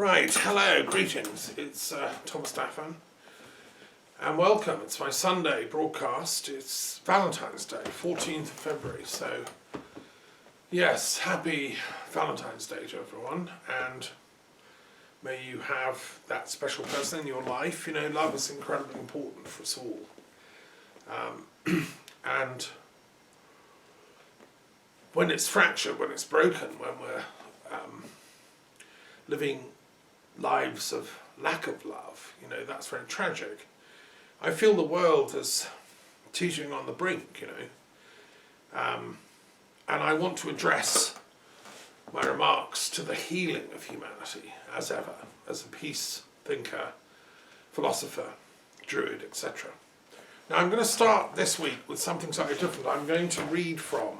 Right, hello, greetings. It's Thomas Daffern, and welcome. It's my Sunday broadcast. It's Valentine's Day, 14th of February, so yes, happy Valentine's Day to everyone, and may you have that special person in your life. You know, love is incredibly important for us all. And when it's fractured, when it's broken, when we're living lives of lack of love, you know, that's very tragic. I feel the world is teetering on the brink, you know, and I want to address my remarks to the healing of humanity, as ever, as a peace thinker, philosopher, druid, etc. Now I'm going to start this week with something slightly different. I'm going to read from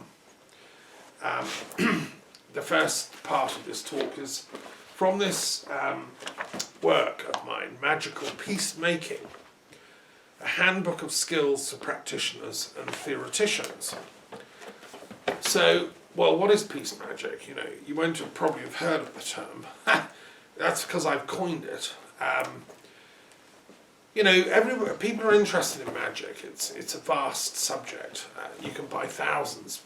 the first part of this talk is from this work of mine, Magical Peacemaking, a handbook of skills for practitioners and theoreticians. So, well, what is peace magic? You know, you won't have probably have heard of the term. That's because I've coined it. You know, people are interested in magic. It's a vast subject. You can buy thousands,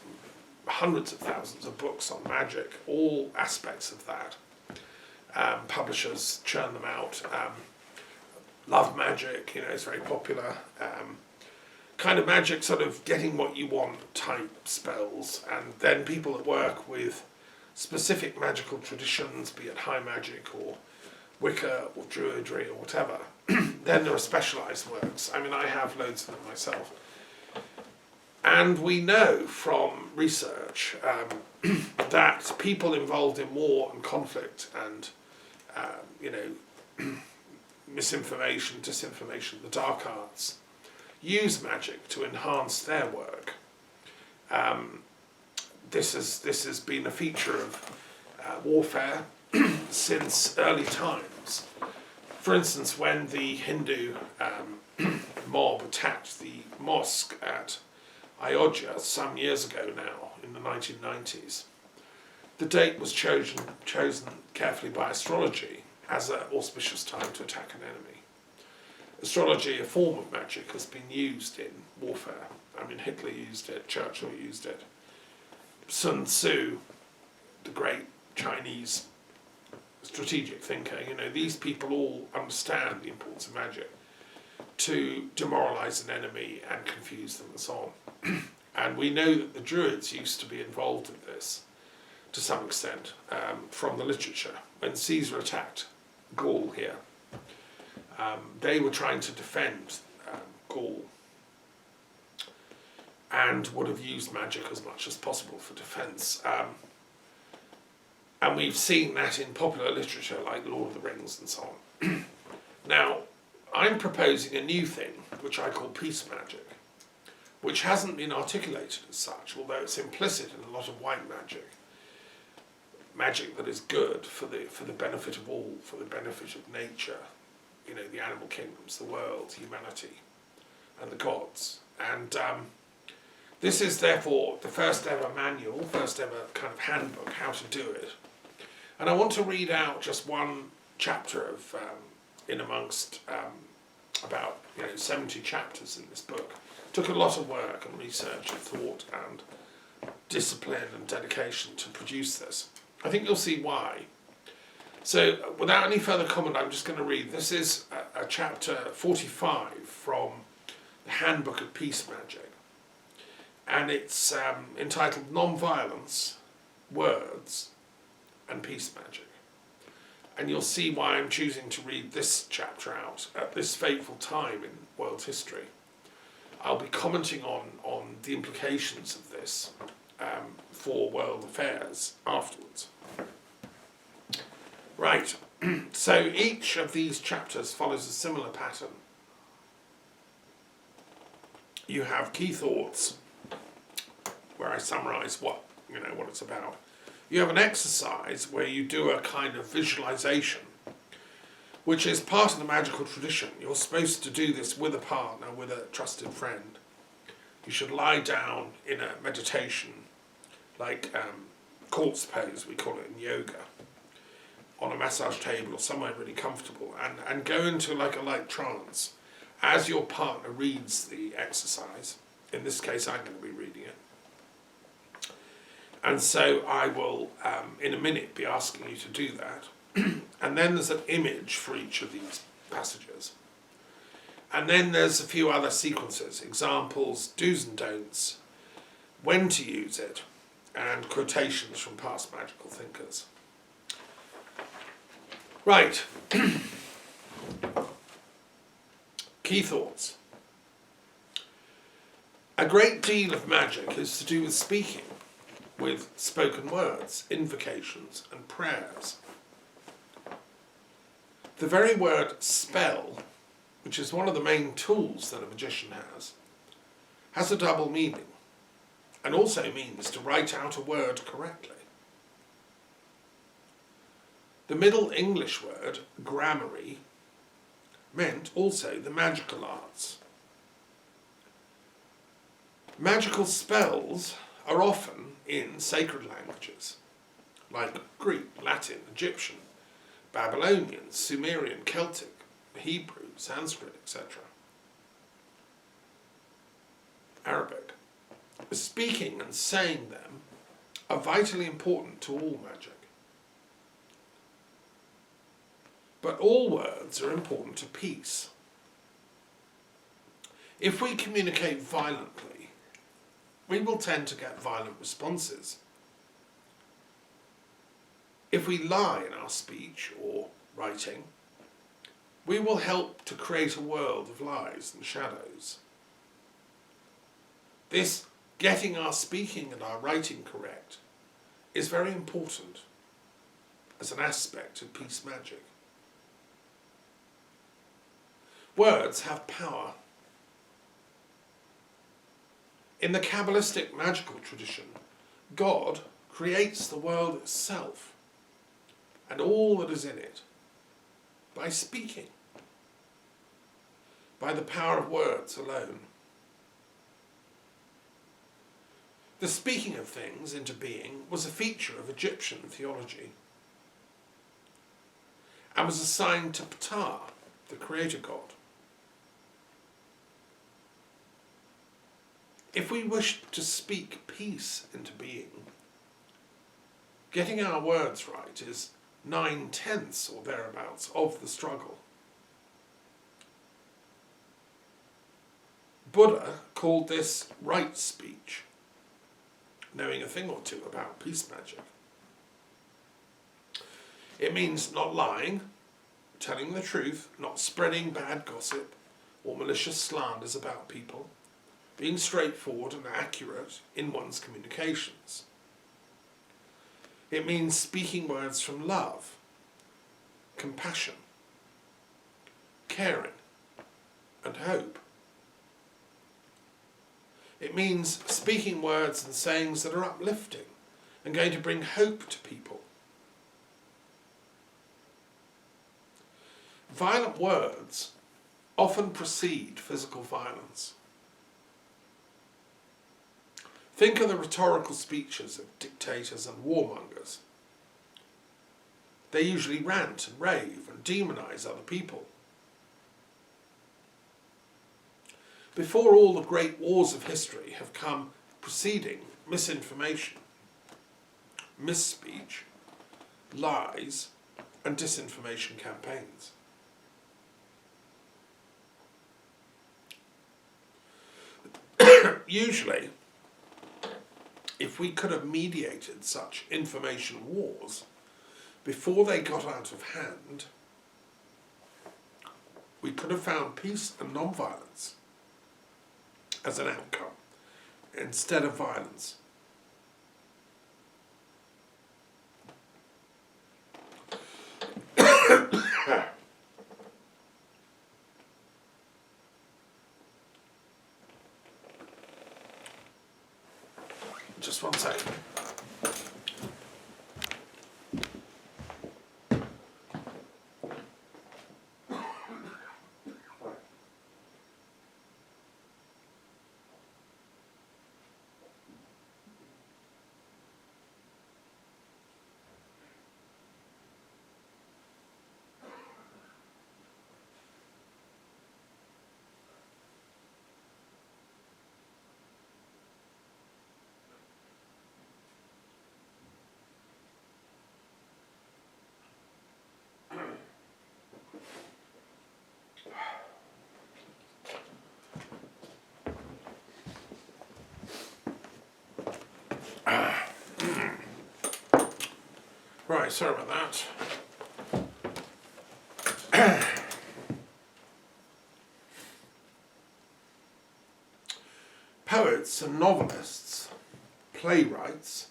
hundreds of thousands of books on magic, all aspects of that. Publishers churn them out. Love magic, you know, it's very popular. Kind of magic, sort of getting what you want type spells, and then people that work with specific magical traditions, be it high magic or Wicca or Druidry or whatever. Then there are specialised works. I mean, I have loads of them myself. And we know from research that people involved in war and conflict and, you know, misinformation, disinformation, the dark arts, use magic to enhance their work. This has been a feature of warfare since early times. For instance, when the Hindu mob attacked the mosque at Ayodhya some years ago now, in the 1990s, the date was chosen carefully by astrology as an auspicious time to attack an enemy. Astrology, a form of magic, has been used in warfare. I mean, Hitler used it, Churchill used it. Sun Tzu, the great Chinese strategic thinker, you know, these people all understand the importance of magic to demoralize an enemy and confuse them and so on. And we know that the Druids used to be involved in this to some extent from the literature. When Caesar attacked Gaul here, they were trying to defend Gaul and would have used magic as much as possible for defence. And we've seen that in popular literature like Lord of the Rings and so on. Now, I'm proposing a new thing, which I call peace magic, which hasn't been articulated as such, although it's implicit in a lot of white magic. Magic that is good for the benefit of all, for the benefit of nature, you know, the animal kingdoms, the world, humanity, and the gods. And this is therefore the first ever manual, first ever kind of handbook, how to do it. And I want to read out just one chapter of, in amongst about 70 chapters in this book. It took a lot of work and research and thought and discipline and dedication to produce this. I think you'll see why. So, without any further comment, I'm just going to read. This is a chapter 45 from the Handbook of Peace Magic. And it's entitled Non-Violence, Words, and Peace Magic. And you'll see why I'm choosing to read this chapter out at this fateful time in world history. I'll be commenting on the implications of this for world affairs afterwards. Right, so each of these chapters follows a similar pattern. You have key thoughts, where I summarise what it's about. You have an exercise where you do a kind of visualization, which is part of the magical tradition. You're supposed to do this with a partner, with a trusted friend. You should lie down in a meditation, like corpse pose, we call it in yoga. on a massage table or somewhere really comfortable and go into like a light trance as your partner reads the exercise. In this case, I'm going to be reading it. And so I will, in a minute, be asking you to do that. And then there's an image for each of these passages. And then there's a few other sequences, examples, do's and don'ts, when to use it, and quotations from past magical thinkers. Right. Key thoughts. A great deal of magic is to do with speaking, with spoken words, invocations, and prayers. The very word spell, which is one of the main tools that a magician has a double meaning, and also means to write out a word correctly. The Middle English word, grammary, meant also the magical arts. Magical spells are often in sacred languages, like Greek, Latin, Egyptian, Babylonian, Sumerian, Celtic, Hebrew, Sanskrit, etc. Arabic. Speaking and saying them are vitally important to all magic. But all words are important to peace. If we communicate violently, we will tend to get violent responses. If we lie in our speech or writing, we will help to create a world of lies and shadows. This getting our speaking and our writing correct is very important as an aspect of peace magic. Words have power. In the Kabbalistic magical tradition, God creates the world itself and all that is in it by speaking, by the power of words alone. The speaking of things into being was a feature of Egyptian theology and was assigned to Ptah, the creator god. If we wish to speak peace into being, getting our words right is 9/10 or thereabouts of the struggle. Buddha called this right speech, knowing a thing or two about peace magic. It means not lying, telling the truth, not spreading bad gossip or malicious slanders about people, being straightforward and accurate in one's communications. It means speaking words from love, compassion, caring, and hope. It means speaking words and sayings that are uplifting and going to bring hope to people. Violent words often precede physical violence. Think of the rhetorical speeches of dictators and warmongers. They usually rant and rave and demonize other people. Before all the great wars of history have come preceding misinformation, misspeech, lies, and disinformation campaigns. Usually, if we could have mediated such information wars before they got out of hand, we could have found peace and non-violence as an outcome, instead of violence. Just one second. Right, sorry about that. Poets and novelists, playwrights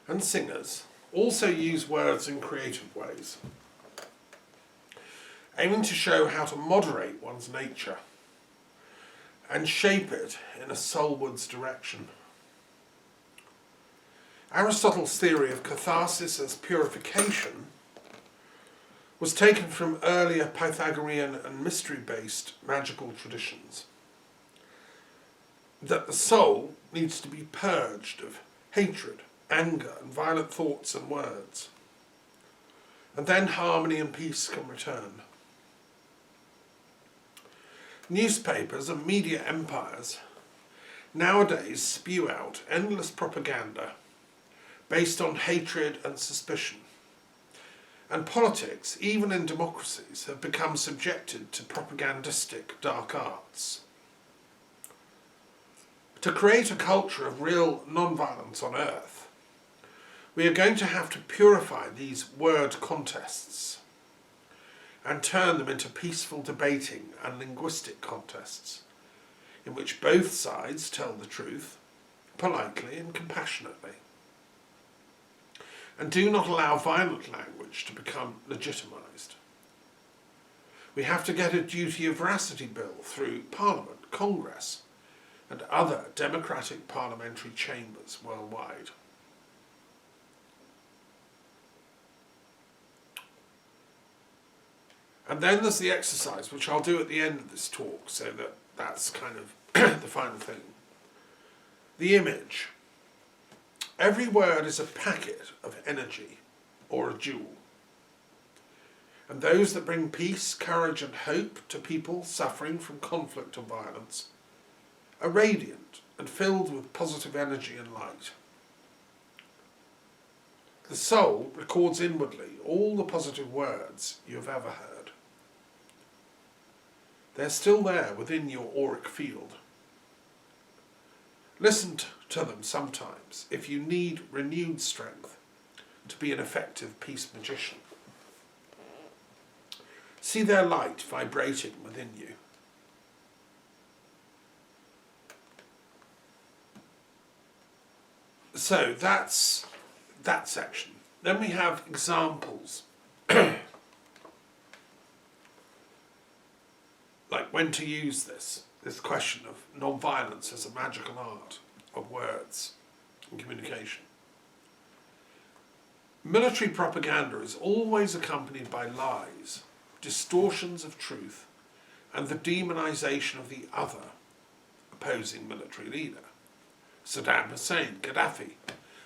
and singers also use words in creative ways, aiming to show how to moderate one's nature and shape it in a soulwards direction. Aristotle's theory of catharsis as purification was taken from earlier Pythagorean and mystery-based magical traditions, that the soul needs to be purged of hatred, anger and violent thoughts and words, and then harmony and peace can return. Newspapers and media empires nowadays spew out endless propaganda based on hatred and suspicion, and politics, even in democracies, have become subjected to propagandistic dark arts. To create a culture of real non-violence on earth, we are going to have to purify these word contests and turn them into peaceful debating and linguistic contests in which both sides tell the truth politely and compassionately, and do not allow violent language to become legitimised. We have to get a duty of veracity bill through Parliament, Congress and other democratic parliamentary chambers worldwide. And then there's the exercise, which I'll do at the end of this talk, so that's kind of the final thing. The image. Every word is a packet of energy, or a jewel. And those that bring peace, courage and hope to people suffering from conflict or violence are radiant and filled with positive energy and light. The soul records inwardly all the positive words you have ever heard. They're still there within your auric field. Listen to them sometimes if you need renewed strength to be an effective peace magician. See their light vibrating within you. So that's that section. Then we have examples. Like when to use this question of non-violence as a magical art of words and communication. Military propaganda is always accompanied by lies, distortions of truth, and the demonization of the other opposing military leader. Saddam Hussein, Gaddafi.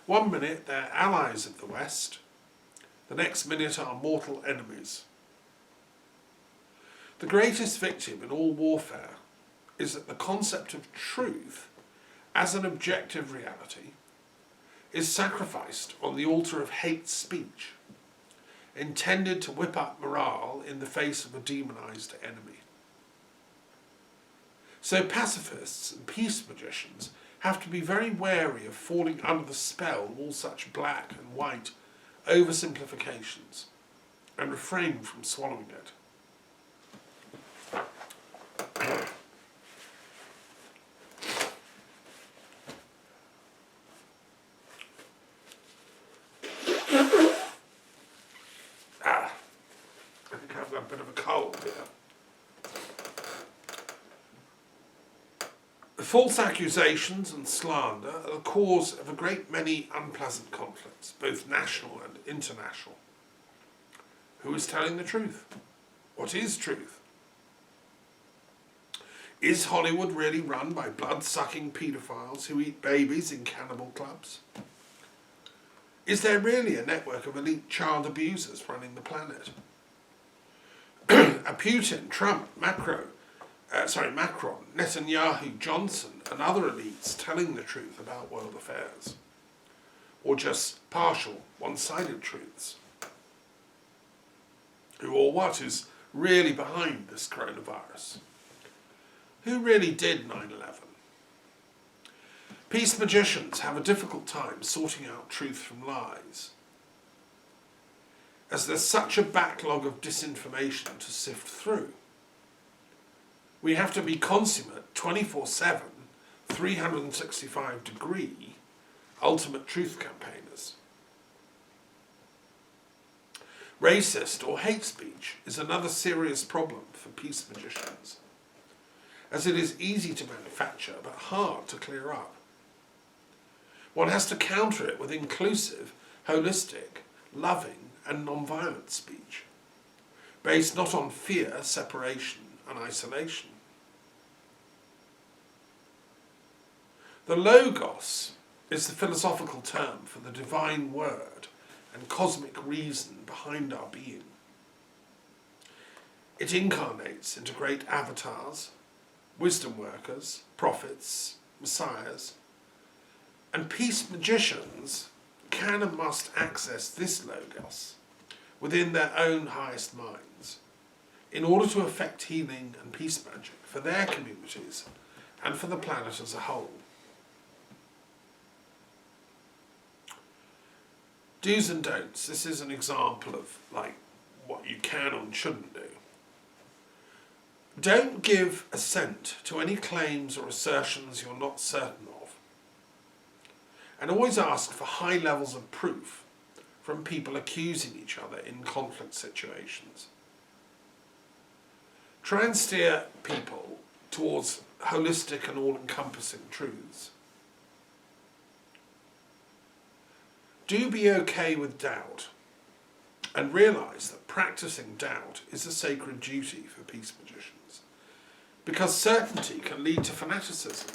One minute they're allies of the West, the next minute are mortal enemies. The greatest victim in all warfare is that the concept of truth as an objective reality is sacrificed on the altar of hate speech, intended to whip up morale in the face of a demonized enemy. So pacifists and peace magicians have to be very wary of falling under the spell of all such black and white oversimplifications and refrain from swallowing it. I think I've got a bit of a cold here. False accusations and slander are the cause of a great many unpleasant conflicts, both national and international. Who is telling the truth? What is truth? Is Hollywood really run by blood-sucking paedophiles who eat babies in cannibal clubs? Is there really a network of elite child abusers running the planet? Are Putin, Trump, Macron, Netanyahu, Johnson and other elites telling the truth about world affairs? Or just partial, one-sided truths? Who or what is really behind this coronavirus? Who really did 9/11? Peace magicians have a difficult time sorting out truth from lies. as there's such a backlog of disinformation to sift through. We have to be consummate 24/7, 365-degree ultimate truth campaigners. Racist or hate speech is another serious problem for peace magicians, as it is easy to manufacture but hard to clear up. One has to counter it with inclusive, holistic, loving and non-violent speech, based not on fear, separation and isolation. The Logos is the philosophical term for the divine word and cosmic reason behind our being. It incarnates into great avatars, wisdom workers, prophets, messiahs, and peace magicians can and must access this Logos within their own highest minds in order to effect healing and peace magic for their communities and for the planet as a whole. Do's and don'ts. This is an example of what you can and shouldn't do. Don't give assent to any claims or assertions you're not certain of. And always ask for high levels of proof from people accusing each other in conflict situations. Try and steer people towards holistic and all-encompassing truths. Do be okay with doubt and realise that practising doubt is a sacred duty for peace magicians, because certainty can lead to fanaticism,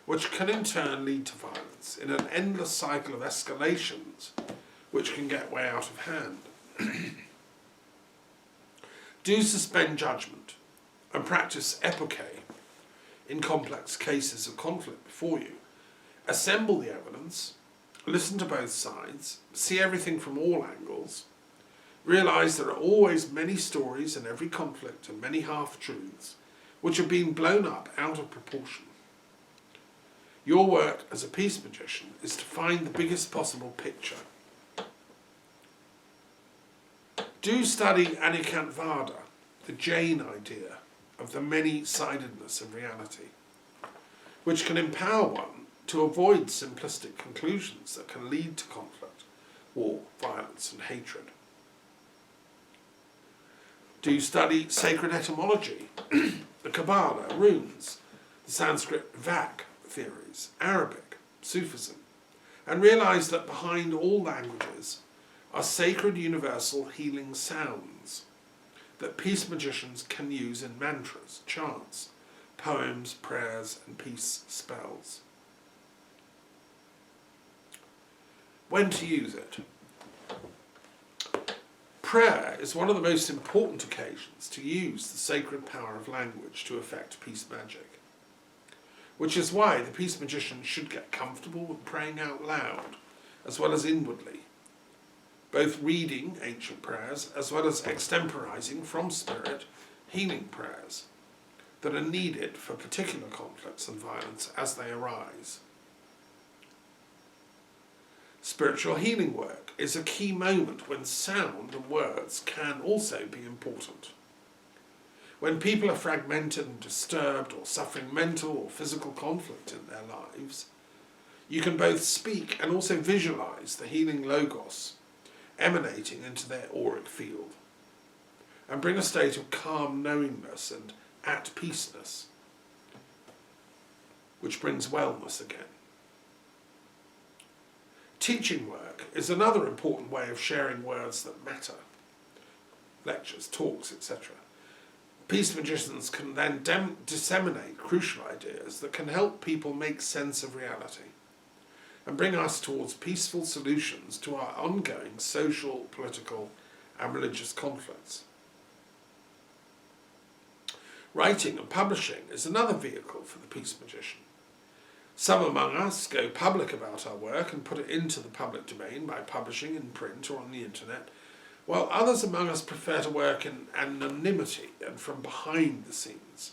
which can in turn lead to violence in an endless cycle of escalations which can get way out of hand. Do suspend judgment and practice epoche in complex cases of conflict before you. Assemble the evidence, listen to both sides, see everything from all angles, realise there are always many stories in every conflict and many half-truths which have been blown up out of proportion. Your work as a peace magician is to find the biggest possible picture. Do study Anikantavada, the Jain idea of the many-sidedness of reality, which can empower one to avoid simplistic conclusions that can lead to conflict, war, violence and hatred. Do study sacred etymology, the Kabbalah, runes, the Sanskrit Vak theories, Arabic, Sufism, and realise that behind all languages are sacred universal healing sounds that peace magicians can use in mantras, chants, poems, prayers and peace spells. When to use it? Prayer is one of the most important occasions to use the sacred power of language to effect peace magic, which is why the peace magician should get comfortable with praying out loud as well as inwardly, both reading ancient prayers as well as extemporizing from spirit healing prayers that are needed for particular conflicts and violence as they arise. Spiritual healing work is a key moment when sound and words can also be important. When people are fragmented and disturbed or suffering mental or physical conflict in their lives, you can both speak and also visualize the healing logos emanating into their auric field and bring a state of calm knowingness and at peaceness, which brings wellness again. Teaching work is another important way of sharing words that matter. Lectures, talks, etc. Peace magicians can then disseminate crucial ideas that can help people make sense of reality and bring us towards peaceful solutions to our ongoing social, political and religious conflicts. Writing and publishing is another vehicle for the peace magician. Some among us go public about our work and put it into the public domain by publishing in print or on the internet, while others among us prefer to work in anonymity and from behind the scenes.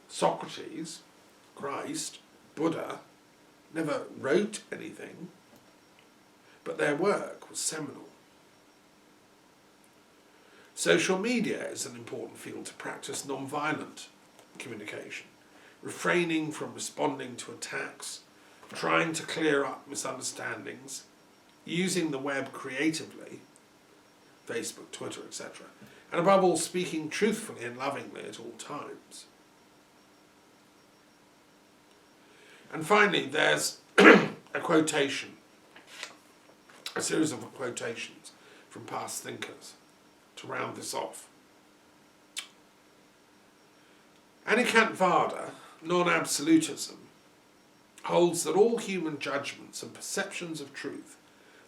Socrates, Christ, Buddha never wrote anything, but their work was seminal. Social media is an important field to practice non-violent communication, refraining from responding to attacks, trying to clear up misunderstandings, using the web creatively, Facebook, Twitter, etc., and above all, speaking truthfully and lovingly at all times. And finally, there's a quotation, a series of quotations from past thinkers to round this off. Anikant Vada, non-absolutism, holds that all human judgments and perceptions of truth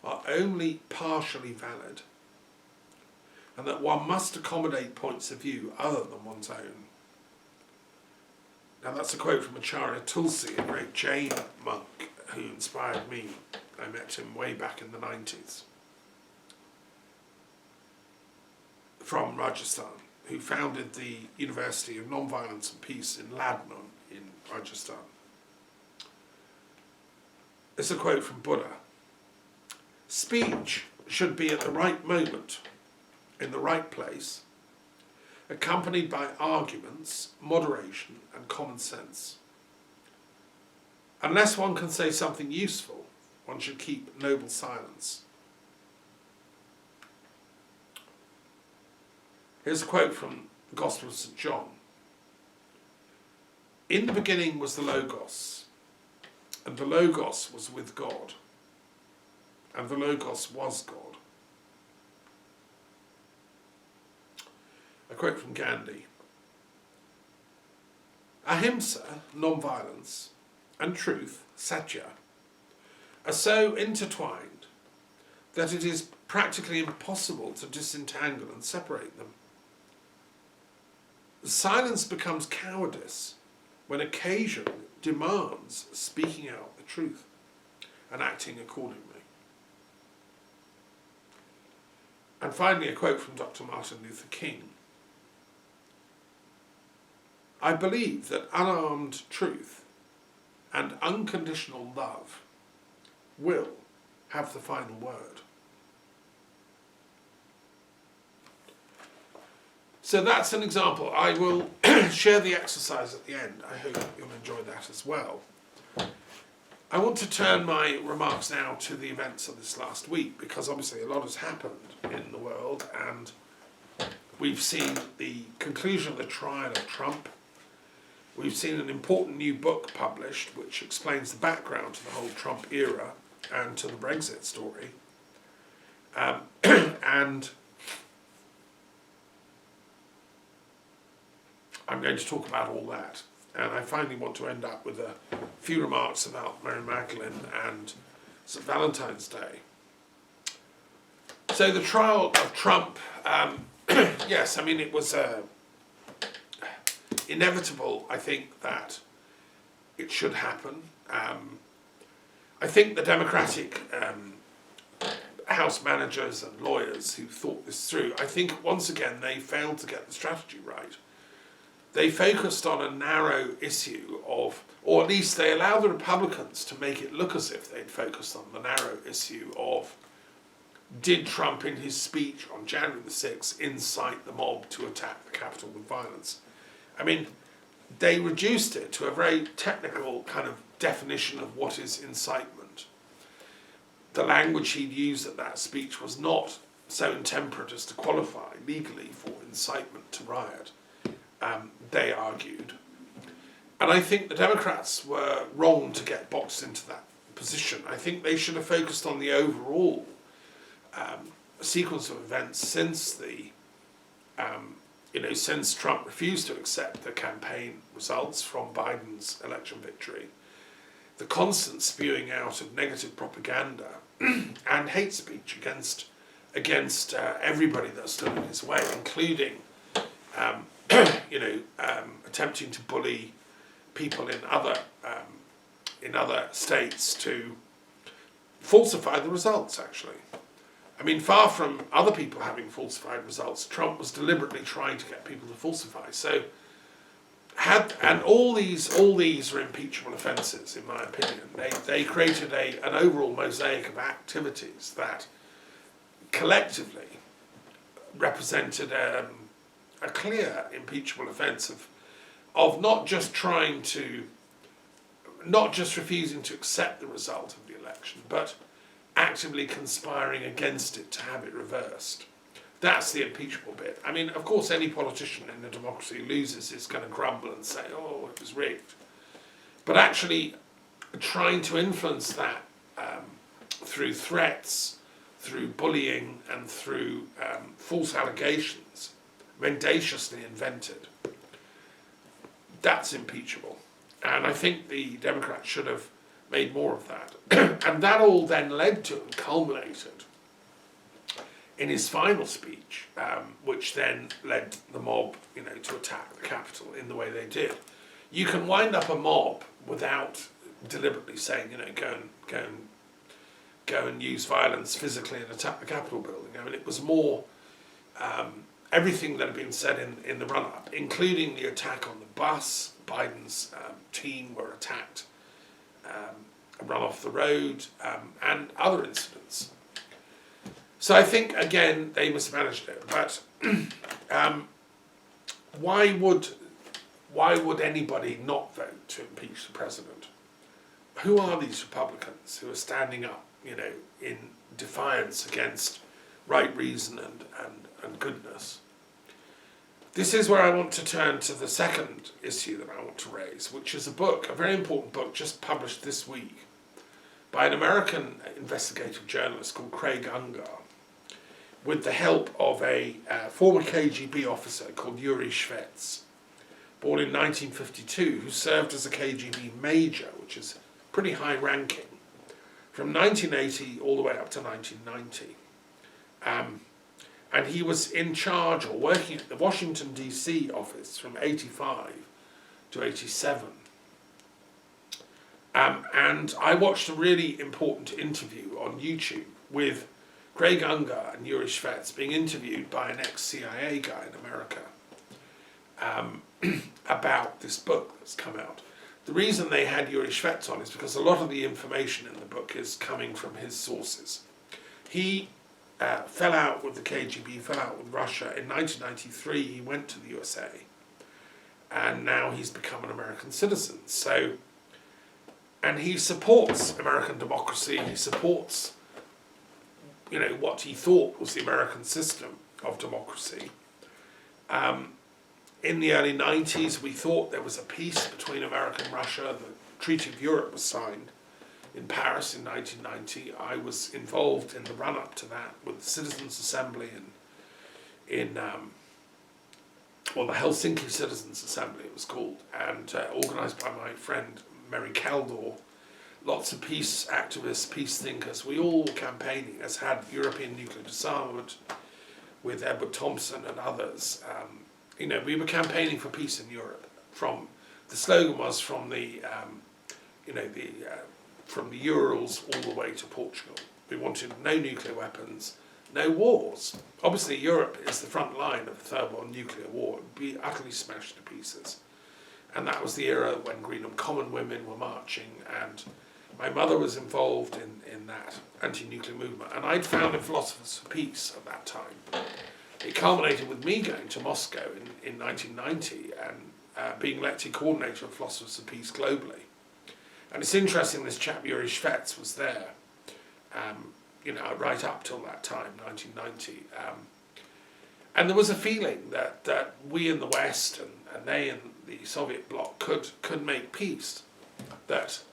are only partially valid, and that one must accommodate points of view other than one's own. Now that's a quote from Acharya Tulsi, a great Jain monk who inspired me. I met him way back in the 90s. From Rajasthan, who founded the University of Non-Violence and Peace in Ladnon in Rajasthan. It's a quote from Buddha. Speech should be at the right moment, in the right place, accompanied by arguments, moderation and common sense. Unless one can say something useful, one should keep noble silence. Here's a quote from the Gospel of St John. In the beginning was the Logos, and the Logos was with God, and the Logos was God. A quote from Gandhi. Ahimsa, non-violence, and truth, satya, are so intertwined that it is practically impossible to disentangle and separate them. Silence becomes cowardice when occasion demands speaking out the truth and acting accordingly. And finally, a quote from Dr. Martin Luther King. I believe that unarmed truth and unconditional love will have the final word. So that's an example. I will share the exercise at the end. I hope you'll enjoy that as well. I want to turn my remarks now to the events of this last week, because obviously a lot has happened in the world, and we've seen the conclusion of the trial of Trump. We've seen an important new book published which explains the background to the whole Trump era and to the Brexit story. And I'm going to talk about all that. And I finally want to end up with a few remarks about Mary Magdalene and St Valentine's Day. So the trial of Trump, yes, I mean, it was inevitable, I think, that it should happen. I think the Democratic House managers and lawyers who thought this through, I think once again they failed to get the strategy right. They focused on a narrow issue of, or at least they allowed the Republicans to make it look as if they'd focused on the narrow issue of, did Trump in his speech on January the 6th incite the mob to attack the Capitol with violence? I mean, they reduced it to a very technical kind of definition of what is incitement. The language he'd used at that speech was not so intemperate as to qualify legally for incitement to riot, they argued. And I think the Democrats were wrong to get boxed into that position. I think they should have focused on the overall sequence of events since the since Trump refused to accept the campaign results from Biden's election victory, the constant spewing out of negative propaganda and hate speech against everybody that stood in his way, including attempting to bully people in other states to falsify the results, actually. I mean, far from other people having falsified results, Trump was deliberately trying to get people to falsify. So, and all these are impeachable offences, in my opinion. They created an overall mosaic of activities that collectively represented a clear impeachable offence of not just refusing to accept the result of the election, but actively conspiring against it to have it reversed. That's the impeachable bit. I mean, of course, any politician in a democracy who loses is going to grumble and say, oh, it was rigged. But actually trying to influence that through threats, through bullying, and through false allegations, mendaciously invented, that's impeachable. And I think the Democrats should have made more of that. And that all then led to and culminated in his final speech, which then led the mob, to attack the Capitol in the way they did. You can wind up a mob without deliberately saying, go and use violence physically and attack the Capitol building. I mean, it was more everything that had been said in the run-up, including the attack on the bus. Biden's team were attacked, run off the road, and other incidents. So I think, again, they mismanaged it. But why would anybody not vote to impeach the president? Who are these Republicans who are standing up, in defiance against right reason and goodness? This is where I want to turn to the second issue that I want to raise, which is a very important book just published this week by an American investigative journalist called Craig Unger, with the help of a former KGB officer called Yuri Shvets, born in 1952, who served as a KGB Major, which is pretty high ranking, from 1980 all the way up to 1990. And he was in charge or working at the Washington, D.C. office from 85 to 87. And I watched a really important interview on YouTube with Craig Unger and Yuri Shvets being interviewed by an ex-CIA guy in America about this book that's come out. The reason they had Yuri Shvets on is because a lot of the information in the book is coming from his sources. He fell out with the KGB, fell out with Russia. In 1993, he went to the USA, and now he's become an American citizen. And he supports American democracy. He supports, what he thought was the American system of democracy. In the early 90s, we thought there was a peace between America and Russia. The Treaty of Europe was signed in Paris in 1990. I was involved in the run-up to that with the Citizens' Assembly in the Helsinki Citizens' Assembly it was called, and organised by my friend Mary Kaldor. Lots of peace activists, peace thinkers. We all were campaigning, as had European nuclear disarmament with Edward Thompson and others. We were campaigning for peace in Europe. The slogan was from the Urals all the way to Portugal. We wanted no nuclear weapons, no wars. Obviously, Europe is the front line of the Third World Nuclear War. It would be utterly smashed to pieces. And that was the era when Greenham Common women were marching, and my mother was involved in that anti-nuclear movement. And I'd founded Philosophers for Peace at that time. It culminated with me going to Moscow in 1990 and being elected coordinator of Philosophers for Peace globally. And it's interesting, this chap Yuri Shvets was there, right up till that time, 1990. And there was a feeling that we in the West and they in the Soviet bloc could make peace. That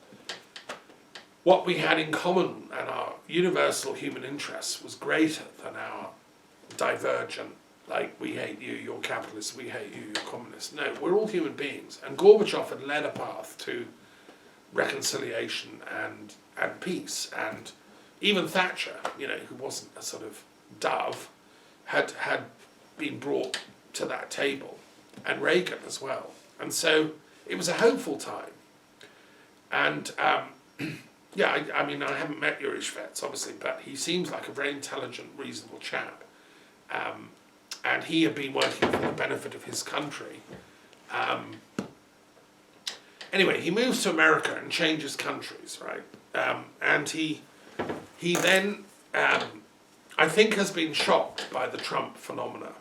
what we had in common and our universal human interests was greater than our divergent, like, we hate you, you're capitalist, we hate you, you're communist. No, we're all human beings. And Gorbachev had led a path to reconciliation and peace. And even Thatcher, who wasn't a sort of dove, had been brought to that table. And Reagan as well. And so it was a hopeful time. And I haven't met Yuri Shvets, obviously, but he seems like a very intelligent, reasonable chap. And he had been working for the benefit of his country. Anyway, he moves to America and changes countries, right? And he then I think, has been shocked by the Trump phenomena.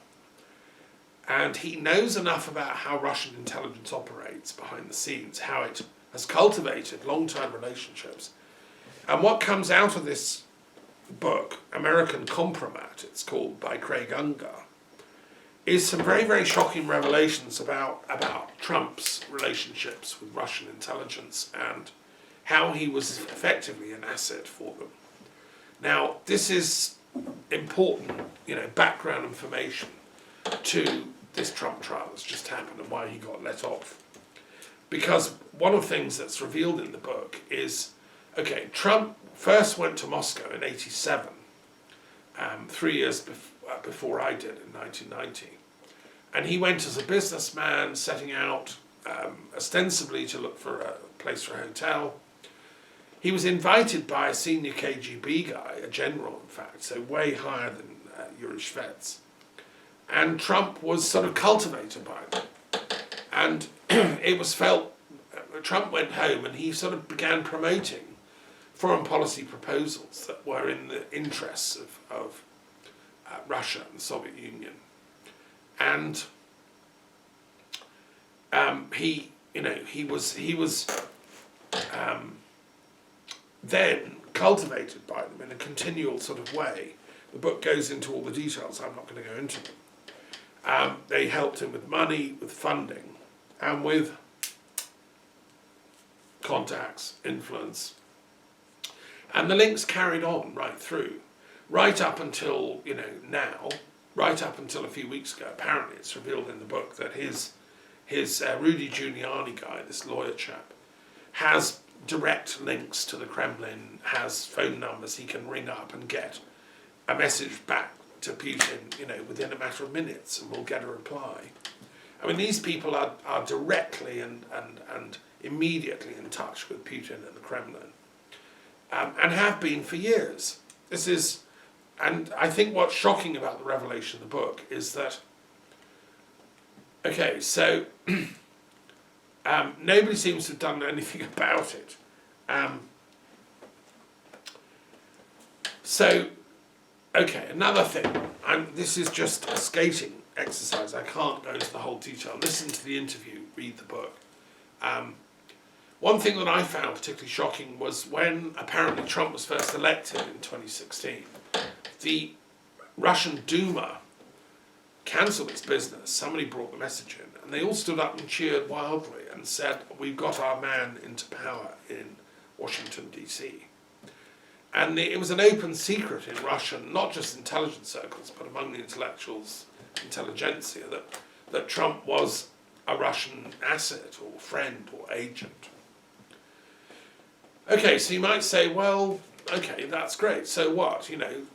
And he knows enough about how Russian intelligence operates behind the scenes, how it has cultivated long-term relationships. And what comes out of this book, American Kompropmat, it's called, by Craig Unger, is some very, very shocking revelations about Trump's relationships with Russian intelligence and how he was effectively an asset for them. Now, this is important, background information to this Trump trial that's just happened and why he got let off. Because one of the things that's revealed in the book is, okay, Trump first went to Moscow in '87, 3 years before I did in 1990. And he went as a businessman setting out ostensibly to look for a place for a hotel. He was invited by a senior KGB guy, a general in fact, so way higher than Yuri Shvets. And Trump was sort of cultivated by them. And it was felt, Trump went home and he sort of began promoting foreign policy proposals that were in the interests of Russia and the Soviet Union. And he was then cultivated by them in a continual sort of way. The book goes into all the details, I'm not going to go into them. They helped him with money, with funding, and with contacts, influence. And the links carried on right through, right up until, now, right up until a few weeks ago. Apparently it's revealed in the book that his Rudy Giuliani guy, this lawyer chap, has direct links to the Kremlin, has phone numbers he can ring up and get a message back to Putin, within a matter of minutes, and will get a reply. I mean, these people are directly and immediately in touch with Putin and the Kremlin, and have been for years. And I think what's shocking about the revelation of the book is that, okay, so nobody seems to have done anything about it. Okay, another thing, this is just a skating exercise, I can't go into the whole detail. Listen to the interview, read the book. One thing that I found particularly shocking was when apparently Trump was first elected in 2016, the Russian Duma cancelled its business. Somebody brought the message in, and they all stood up and cheered wildly and said, "We've got our man into power in Washington, D.C." And it was an open secret in Russian, not just intelligence circles, but among the intellectuals, intelligentsia, that Trump was a Russian asset or friend or agent. Okay, so you might say, well, okay, that's great. So what?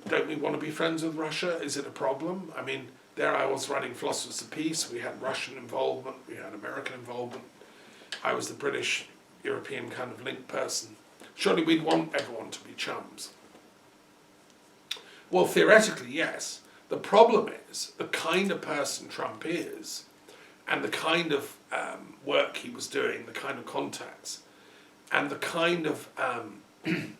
Don't we want to be friends with Russia? Is it a problem? I mean, there I was running Philosophers of Peace. We had Russian involvement. We had American involvement. I was the British, European kind of link person. Surely we'd want everyone to be chums. Well, theoretically, yes. The problem is the kind of person Trump is and the kind of work he was doing, the kind of contacts, and the kind of the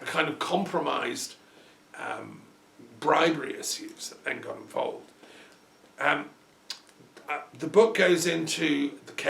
kind of compromised bribery issues that then got involved. The book goes into the